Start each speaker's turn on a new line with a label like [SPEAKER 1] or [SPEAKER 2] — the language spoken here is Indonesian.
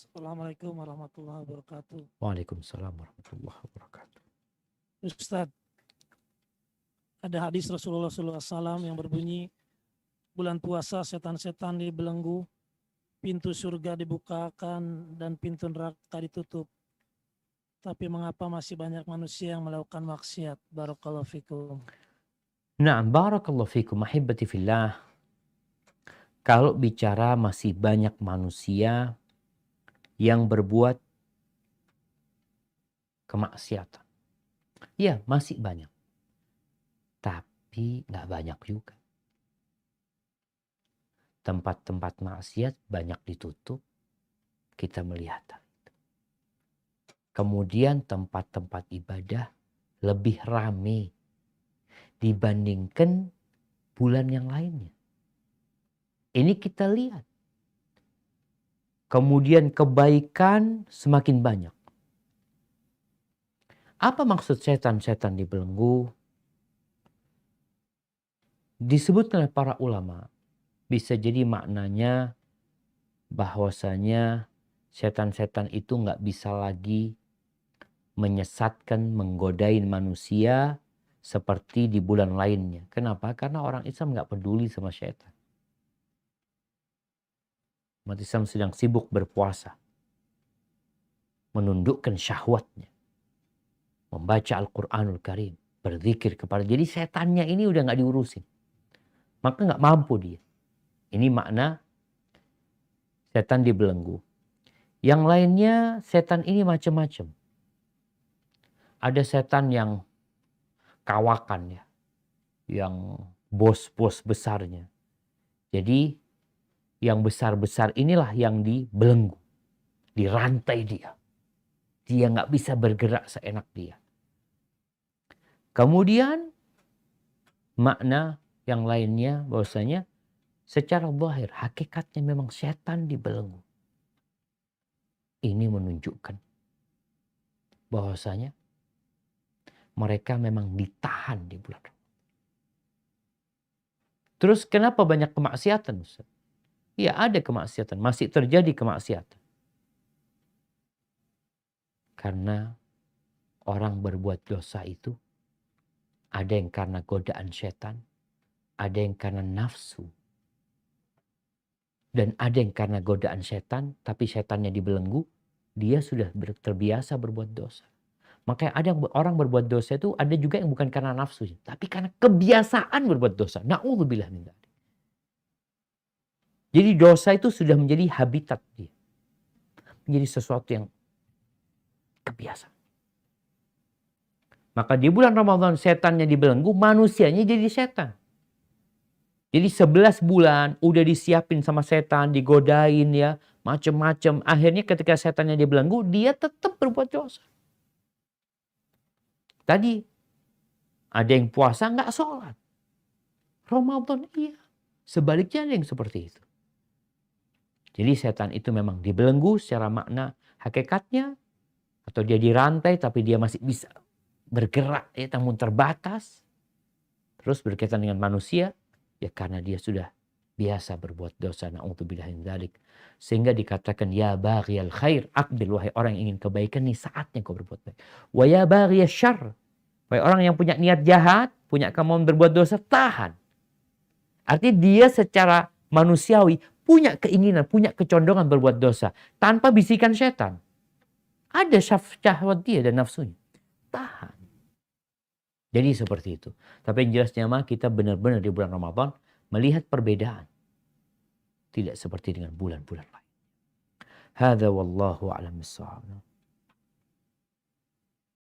[SPEAKER 1] Assalamualaikum warahmatullahi wabarakatuh.
[SPEAKER 2] Waalaikumsalam warahmatullahi wabarakatuh.
[SPEAKER 1] Ustadz, ada hadis Rasulullah SAW yang berbunyi, bulan puasa setan-setan dibelenggu, pintu surga dibukakan dan pintu neraka ditutup. Tapi mengapa masih banyak manusia yang melakukan maksiat? Barakallahu fikum.
[SPEAKER 2] Na'am, barakallahu fikum, ahibati fillah. Kalau bicara masih banyak manusia yang berbuat kemaksiatan. Ya, masih banyak. Tapi nggak banyak juga. Tempat-tempat maksiat banyak ditutup. Kita melihat. Kemudian tempat-tempat ibadah lebih ramai dibandingkan bulan yang lainnya. Ini kita lihat. Kemudian kebaikan semakin banyak. Apa maksud setan-setan dibelenggu? Disebut oleh para ulama. Bisa jadi maknanya bahwasanya setan-setan itu nggak bisa lagi menyesatkan, menggodain manusia seperti di bulan lainnya. Kenapa? Karena orang Islam nggak peduli sama setan. Umat Islam sedang sibuk berpuasa. Menundukkan syahwatnya. Membaca Al-Quranul Karim. Berzikir kepada. Jadi setannya ini udah gak diurusin. Maka gak mampu dia. Ini makna setan dibelenggu. Yang lainnya setan ini macam-macam. Ada setan yang kawakan ya. Yang bos-bos besarnya. Jadi yang besar-besar inilah yang dibelenggu. Dirantai dia. Dia nggak bisa bergerak seenak dia. Kemudian makna yang lainnya bahwasanya secara zahir hakikatnya memang setan dibelenggu. Ini menunjukkan bahwasanya mereka memang ditahan di bulan Ramadan. Terus kenapa banyak kemaksiatan, Ustaz? Ya ada kemaksiatan, masih terjadi kemaksiatan. Karena orang berbuat dosa itu ada yang karena godaan setan, ada yang karena nafsu. Dan ada yang karena godaan setan, tapi setannya dibelenggu, dia sudah terbiasa berbuat dosa. Makanya ada orang berbuat dosa itu ada juga yang bukan karena nafsu, tapi karena kebiasaan berbuat dosa. Na'udzubillah min dzalik. Jadi dosa itu sudah menjadi habitat dia. Menjadi sesuatu yang kebiasaan. Maka di bulan Ramadan setannya dibelenggu, manusianya jadi setan. Jadi 11 bulan udah disiapin sama setan, digodain ya, macem-macem. Akhirnya ketika setannya dibelenggu, dia tetap berbuat dosa. Tadi ada yang puasa nggak sholat. Ramadan iya. Sebaliknya ada yang seperti itu. Jadi setan itu memang dibelenggu secara makna hakikatnya. Atau dia dirantai tapi dia masih bisa bergerak ya, namun terbatas. Terus berkaitan dengan manusia. Ya karena dia sudah biasa berbuat dosa. Na'udzubillah min dzalik. Sehingga dikatakan ya baghiyal khair aqbil, wahai orang yang ingin kebaikan nih saatnya kau berbuat baik. Wa ya baghiyal syarr, wahai orang yang punya niat jahat, punya kemauan berbuat dosa, tahan. Artinya dia secara manusiawi punya keinginan, punya kecondongan berbuat dosa tanpa bisikan setan. Ada syahwat dia dan nafsunya. Tahan. Jadi seperti itu. Tapi yang jelasnya mah kita benar-benar di bulan Ramadan melihat perbedaan. Tidak seperti dengan bulan-bulan lain. Hadza wallahu a'lam bissawab.